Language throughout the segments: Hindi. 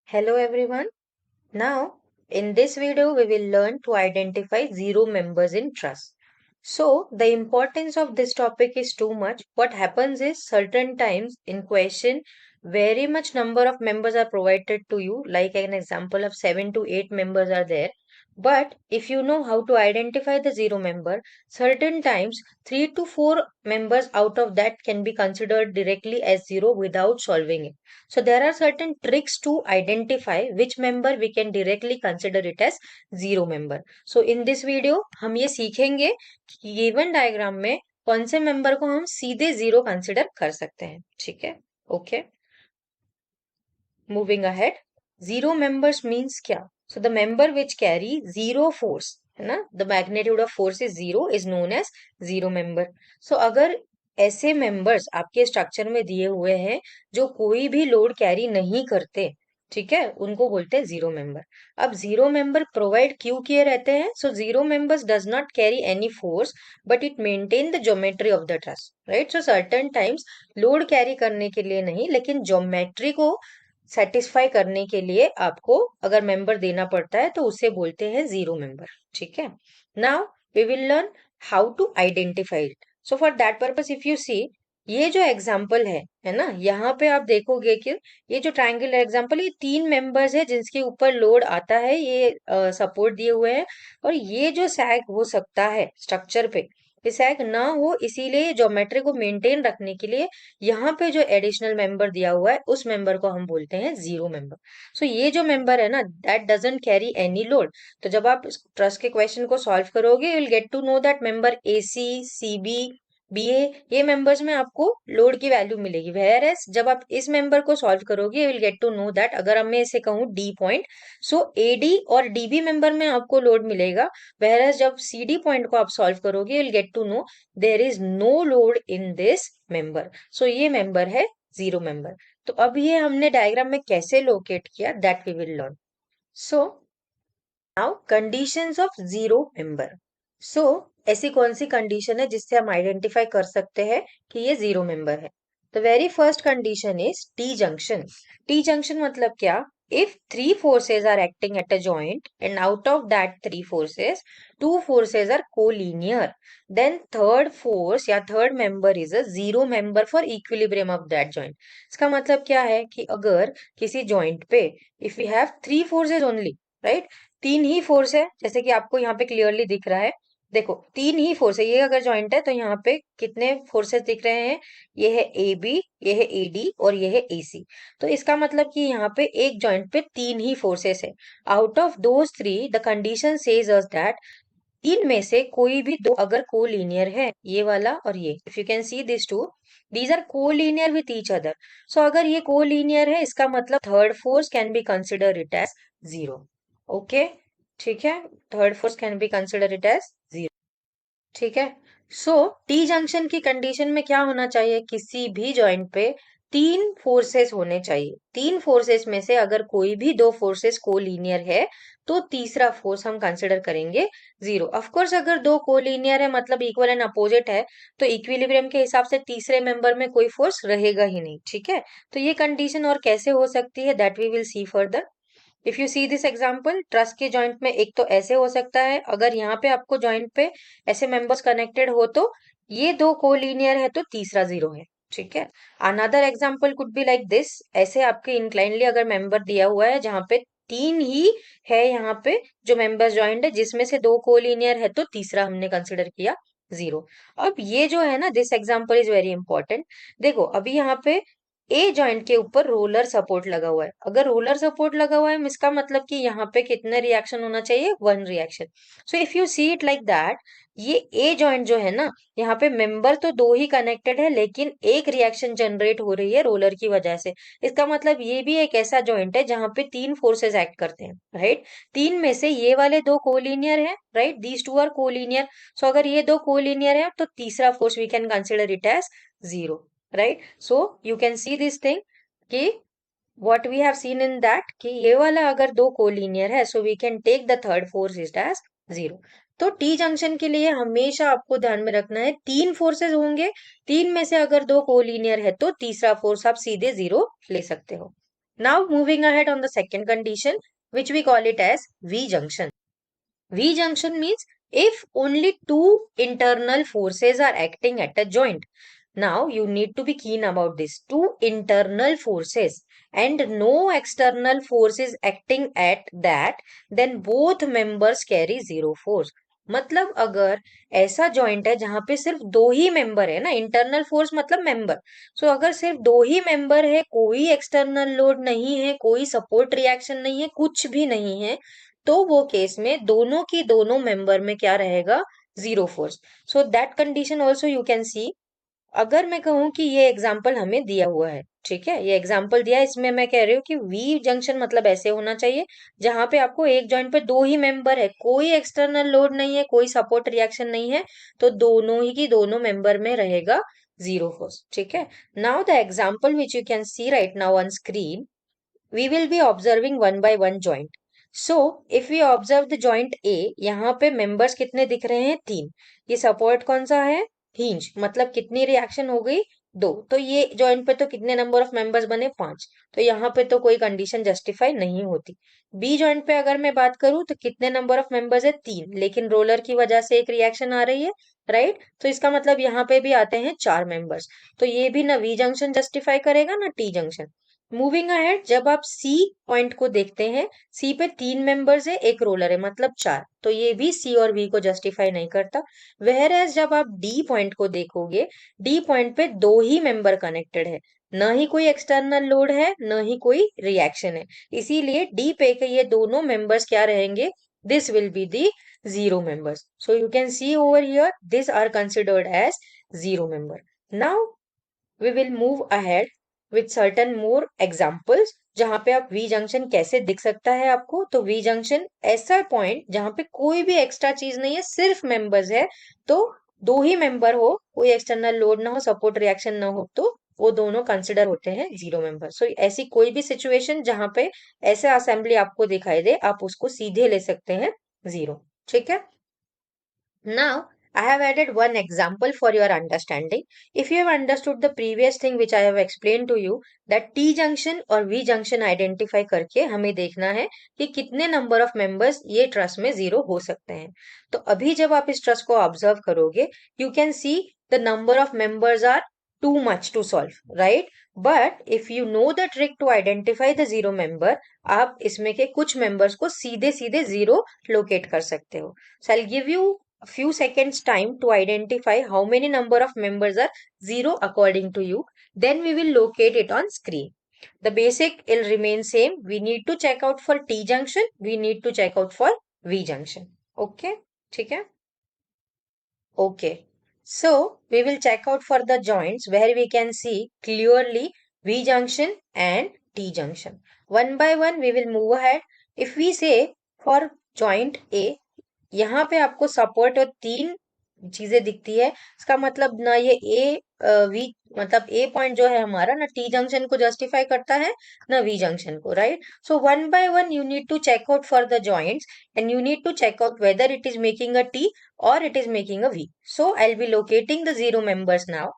Hello everyone. Now, in this video, we will learn to identify zero members in trust. So, the importance of this topic is too much. What happens is certain times in question, very much number of members are provided to you, like an example of 7 to 8 members are there. But if you know how to identify the zero member, certain times 3 to 4 members out of that can be considered directly as zero without solving it. So there are certain tricks to identify which member we can directly consider it as zero member. So in this video हम ये सीखेंगे कि गिवन डायग्राम में कौन से मेंबर को हम सीधे जीरो कंसिडर कर सकते हैं. ठीक है. Okay. Moving ahead. Zero members means क्या? So the member which carry zero force, है ना, the magnitude of force is zero, is known as zero member. So अगर ऐसे मेंबर्स आपके स्ट्रक्चर में दिए हुए हैं जो कोई भी लोड कैरी नहीं करते, ठीक है, उनको बोलते हैं जीरो मेंबर. अब जीरो मेंबर प्रोवाइड क्यों किए रहते हैं? So zero members does not carry any force but it maintain the geometry of the truss, right. So certain times load carry करने के लिए नहीं, लेकिन ज्योमेट्री को सेटिस्फाई करने के लिए आपको अगर मेंबर देना पड़ता है तो उसे बोलते हैं जीरो मेंबर. ठीक है. Now we will learn how to identify it. So for that purpose if you see, ये जो एग्जाम्पल है ना, यहाँ पे आप देखोगे कि ये जो ट्रायंगल एग्जाम्पल, ये 3 मेंबर्स है जिनके ऊपर लोड आता है, ये सपोर्ट दिए हुए हैं. और ये जो सैग हो सकता है स्ट्रक्चर पे, ये सैग ना हो, इसीलिए ज्योमेट्री को मेंटेन रखने के लिए यहाँ पे जो एडिशनल मेंबर दिया हुआ है उस मेंबर को हम बोलते हैं जीरो मेंबर. सो ये जो मेंबर है ना, that doesn't carry any load. तो जब आप ट्रस्ट के क्वेश्चन को सॉल्व करोगे, you will get to know that member AC, CB, BA, ये मेंबर्स में आपको लोड की वैल्यू मिलेगी. वेयर एज जब आप इस मेंबर को सॉल्व करोगे, you will get to know that अगर मैं इसे कहूँ डी पॉइंट, सो एडी और डीबी मेंबर में आपको लोड मिलेगा. वेयर एज जब सीडी पॉइंट को आप सॉल्व करोगे, you will get to know there is no load in this member. So ये मेंबर है जीरो मेंबर. तो अब ये हमने डायग्राम में कैसे लोकेट किया, that we will learn. So now conditions of zero member. So ऐसी कौन सी कंडीशन है जिससे हम आइडेंटिफाई कर सकते हैं कि ये जीरो मेंबर है? The very first condition is T junction. T junction मतलब क्या? If three forces are acting at a joint and out of that three forces two forces are collinear, then third force या third member is a zero member for equilibrium of that joint. इसका मतलब क्या है कि अगर किसी जॉइंट पे if you have three forces only, right, तीन ही फोर्स है, जैसे कि आपको यहाँ पे क्लियरली दिख रहा है. देखो, तीन ही फोर्स है, ये अगर जॉइंट है तो यहाँ पे कितने फोर्सेस दिख रहे हैं? ये है ए बी, ये है ए डी और ये है ए सी. तो इसका मतलब कि यहाँ पे एक जॉइंट पे तीन ही फोर्सेस है. Out of those three the condition says us that तीन में से कोई भी दो अगर कोलिनियर है, ये वाला और ये, if you can see this two, these are collinear with each other. So अगर ये कोलिनियर है, इसका मतलब third force can be consider it as zero. Okay, ठीक है. Third force can be consider it as zero. ठीक है. सो टी जंक्शन की कंडीशन में क्या होना चाहिए? किसी भी जॉइंट पे तीन फोर्सेस होने चाहिए. तीन फोर्सेस में से अगर कोई भी दो फोर्सेस कोलिनियर है तो तीसरा फोर्स हम कंसिडर करेंगे जीरो. ऑफ कोर्स अगर दो कोलिनियर है मतलब इक्वल एंड अपोजिट है, तो इक्विलिब्रियम के हिसाब से तीसरे मेंबर में कोई फोर्स रहेगा ही नहीं. ठीक है. तो ये कंडीशन और कैसे हो सकती है, that we will see further. If you see this example, truss के जॉइंट में एक तो ऐसे हो सकता है, अगर यहाँ पे आपको जॉइंट पे ऐसे मेंबर्स कनेक्टेड हो तो ये दो कोलिनियर है तो तीसरा जीरो है. ठीक है. Another example could be like this, ऐसे आपके इंक्लाइनली अगर मेंबर दिया हुआ है जहाँ पे तीन ही है, यहाँ पे जो मेंबर्स जॉइंट है जिसमें से दो कोलिनियर है तो तीसरा हमने कंसिडर किया जीरो. अब ये जो है ना, this example is very important. देखो, अभी यहाँ पे ए जॉइंट के ऊपर रोलर सपोर्ट लगा हुआ है. अगर रोलर सपोर्ट लगा हुआ है इसका मतलब कि यहाँ पे कितने रिएक्शन होना चाहिए? One reaction. So if you see it like that, ये ए जॉइंट जो है ना, यहाँ पे मेंबर तो दो ही कनेक्टेड है लेकिन एक रिएक्शन जनरेट हो रही है रोलर की वजह से. इसका मतलब ये भी एक ऐसा जॉइंट है जहाँ पे तीन फोर्सेस एक्ट करते हैं, राइट. तीन में से ये वाले दो कोलिनियर है, right, these two are collinear. So अगर ये दो कोलिनियर है तो तीसरा force we can consider it as zero, right. So you can see this thing कि what we have seen in that कि ये वाला अगर दो कोलिनियर है, so we can take the third force is as zero. तो टी जंक्शन के लिए हमेशा आपको ध्यान में रखना है तीन फोर्सेस होंगे, तीन में से अगर दो कोलिनियर है तो तीसरा फोर्स आप सीधे जीरो ले सकते हो. Now moving ahead on the second condition, which we call it as V junction. V junction means if only two internal forces are acting at a joint. Now you need to be keen about this. Two internal forces and no external force is acting at that, then both members carry zero force. मतलब अगर ऐसा जॉइंट है जहां पे सिर्फ दो ही मेंबर है ना, इंटरनल फोर्स मतलब मेंबर, सो अगर सिर्फ दो ही मेंबर है, कोई एक्सटर्नल लोड नहीं है, कोई सपोर्ट रिएक्शन नहीं है, कुछ भी नहीं है, तो वो केस में दोनों की दोनों मेंबर में क्या रहेगा, zero force. So that condition also you can सी. अगर मैं कहूं कि ये एग्जाम्पल हमें दिया हुआ है, ठीक है, ये एग्जाम्पल दिया है, इसमें मैं कह रही हूँ कि वी जंक्शन मतलब ऐसे होना चाहिए जहां पे आपको एक जॉइंट पे दो ही मेंबर है, कोई एक्सटर्नल लोड नहीं है, कोई सपोर्ट रिएक्शन नहीं है, तो दोनों ही की दोनों मेंबर में रहेगा जीरो फोर्स. ठीक है. Now the example which you can C right now on screen, we will be observing one by one joint. So if we observe the joint A, यहाँ पे members कितने दिख रहे हैं, तीन. ये support कौन सा है, hinge, मतलब कितनी रिएक्शन हो गई, दो. तो ये जॉइंट पे तो कितने नंबर ऑफ मेंबर्स बने, पांच. तो यहाँ पे तो कोई कंडीशन जस्टिफाई नहीं होती. बी जॉइंट पे अगर मैं बात करूं तो कितने नंबर ऑफ मेंबर्स है, तीन, लेकिन रोलर की वजह से एक रिएक्शन आ रही है, राइट. तो इसका मतलब यहाँ पे भी आते हैं चार मेंबर्स. तो ये भी ना वी जंक्शन जस्टिफाई करेगा ना टी जंक्शन. मूविंग अहेड, जब आप सी पॉइंट को देखते हैं, सी पे तीन मेंबर्स है, एक रोलर है, मतलब चार, तो ये भी सी और वी को जस्टिफाई नहीं करता. वेयर एज जब आप डी पॉइंट को देखोगे, डी पॉइंट पे दो ही मेंबर कनेक्टेड है, न ही कोई एक्सटर्नल लोड है, न ही कोई रिएक्शन है, इसीलिए डी पे के ये दोनों मेंबर्स क्या रहेंगे, this will be the zero members. So you can see over here this are considered as zero member. Now we will move ahead with certain more examples जहां पे आप वी जंक्शन कैसे दिख सकता है आपको. तो वी जंक्शन ऐसा पॉइंट जहां पे कोई भी एक्स्ट्रा चीज नहीं है, सिर्फ मेंबर्स है, तो दो ही मेंबर हो, कोई एक्सटर्नल लोड ना हो, सपोर्ट रिएक्शन ना हो, तो वो दोनों कंसिडर होते हैं जीरो मेंबर. सो ऐसी कोई भी सिचुएशन जहां पे ऐसा असेंबली आपको दिखाई दे, आप उसको सीधे ले सकते हैं जीरो. ठीक है. Now, I have added one example for your understanding. If you have understood the previous thing which I have explained to you, that T junction और V junction identify करके हमें देखना है कि कितने number of members ये ट्रस्ट में जीरो हो सकते हैं. तो अभी जब आप इस ट्रस्ट को ऑब्जर्व करोगे, you can see the number of members are too much to solve, right? But if you know the trick to identify the zero member, आप इसमें के कुछ members को सीधे सीधे जीरो locate कर सकते हो. So I'll give you a few seconds time to identify how many number of members are zero according to you. Then we will locate it on screen. The basic will remain same. We need to check out for T junction. We need to check out for V junction. Okay? ठीक है? Okay. So we will check out for the joints where we can see clearly V junction and T junction. One by one we will move ahead. If we say for joint A, यहाँ पे आपको सपोर्ट और तीन चीजें दिखती है, इसका मतलब ना ये ए वी, मतलब ए पॉइंट जो है हमारा ना टी जंक्शन को जस्टिफाई करता है ना वी जंक्शन को, right. So one by one you need to check out for the joints and you need to check out whether it is making a T और it is making a V. So I will be locating the zero members now.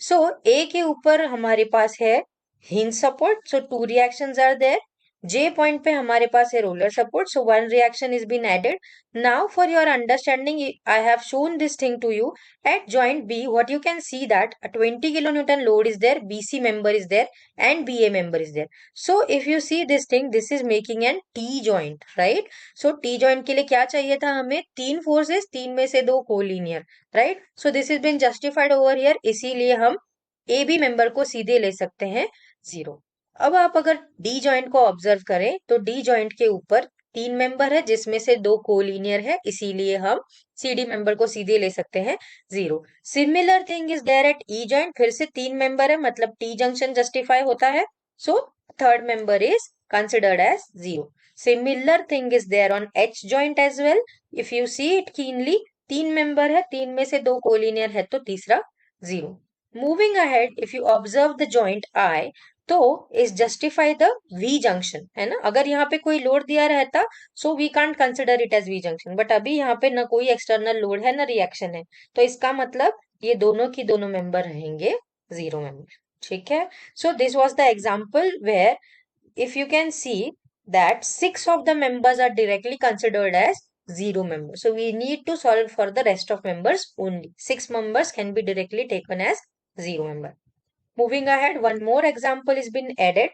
So A के ऊपर हमारे पास है hinge support, so two reactions are there. J point पे हमारे पास है roller support, so one reaction is been added. Now for your understanding, I have shown this thing to you. At joint B, what you can see that a 20 kilonewton load is there, BC member is there, and BA member is there. So if you see this thing, this is making an T joint, right? So T joint के लिए क्या चाहिए था हमें, तीन forces, तीन में से दो collinear, right? So this has been justified over here, इसीलिए हम AB member को सीधे ले सकते हैं जीरो. अब आप अगर डी जॉइंट को ऑब्जर्व करें तो डी जॉइंट के ऊपर तीन मेंबर है जिसमें से दो कोलिनियर है, इसीलिए हम सी डी मेंबर को सीधे ले सकते हैं zero. Similar thing is there at E joint, फिर से तीन मेंबर है, मतलब टी जंक्शन जस्टिफाई होता है, so third member is considered as zero. Similar thing is there on H joint as well. If you see it keenly, तीन मेंबर है, तीन में से दो कोलिनियर है, तो तीसरा जीरो. Moving ahead, if you observe the joint I, तो is justify the V junction, है ना. अगर यहाँ पे कोई लोड दिया रहता so we can't consider it as V junction, but अभी यहाँ पे ना कोई एक्सटर्नल लोड है ना रिएक्शन है, तो इसका मतलब ये दोनों की दोनों मेंबर रहेंगे जीरो मेंबर. ठीक है. So this was the example where if you can see that 6 of the members are directly considered as zero members. So we need to solve for the rest of members only. 6 members can be directly taken as zero member. Moving ahead, one more example has been added.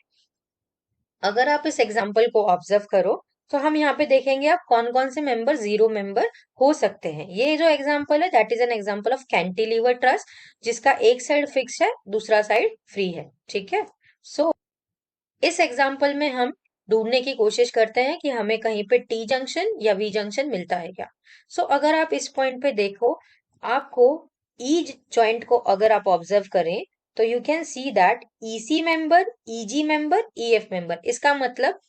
अगर आप इस एग्जाम्पल को ऑब्जर्व करो तो हम यहाँ पे देखेंगे आप कौन कौन से मेंबर जीरो मेंबर हो सकते हैं. ये जो एग्जाम्पल है that is an example of cantilever truss, जिसका एक साइड फिक्स है, दूसरा साइड फ्री है. ठीक है. सो इस एग्जाम्पल में हम ढूंढने की कोशिश करते हैं कि हमें कहीं पे टी जंक्शन या वी जंक्शन मिलता है क्या. सो अगर आप इस पॉइंट पे देखो, आपको ई जॉइंट को अगर आप ऑब्जर्व करें तो you can see that EC member, easy member, EF member. इसका मतलब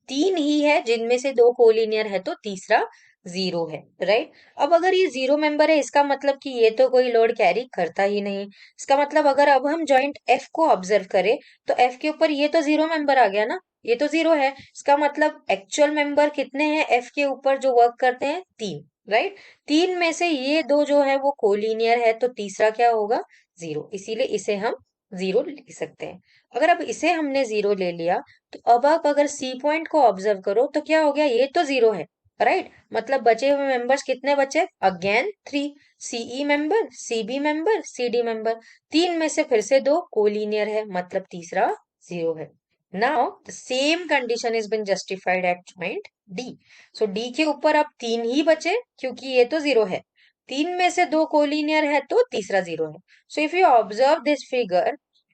तीन ही है जिनमें से दो कोलिनियर है तो तीसरा जीरो है. राइट. अब अगर ये जीरो मेंबर है इसका मतलब कि ये तो कोई लोड कैरी करता ही नहीं. इसका मतलब अगर अब हम जॉइंट एफ को ऑब्जर्व करें तो एफ के ऊपर ये तो जीरो मेंबर आ गया ना, ये तो जीरो है. इसका मतलब एक्चुअल मेंबर कितने हैं एफ के ऊपर जो वर्क करते हैं? तीन. राइट. तीन में से ये दो जो है वो कोलिनियर है तो तीसरा क्या होगा? जीरो. इसीलिए इसे हम जीरो लिख सकते हैं. अगर अब इसे हमने जीरो ले लिया तो अब आप अगर सी पॉइंट को ऑब्जर्व करो तो क्या हो गया? ये तो जीरो है. राइट. मतलब बचे हुए मेंबर्स कितने बचे? Again three. CE member, CB member, CD member. तीन में से फिर से दो कोलिनियर है, मतलब तीसरा जीरो है. Now the same condition is been justified at point D. सो डी के ऊपर अब तीन ही बचे क्योंकि ये तो जीरो है. तीन में से दो कोलिनियर है तो तीसरा जीरो है. So if you observe this figure,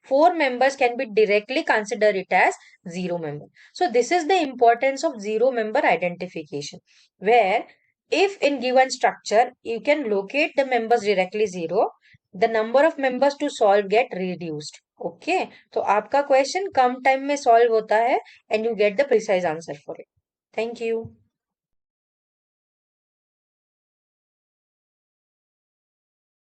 four members can be directly consider it as zero member. So this is the importance of zero member identification, where if in given structure you can locate the members directly zero, the number of members to solve get reduced. Okay, तो आपका क्वेश्चन कम टाइम में सॉल्व होता है and you get the precise answer for it. Thank you.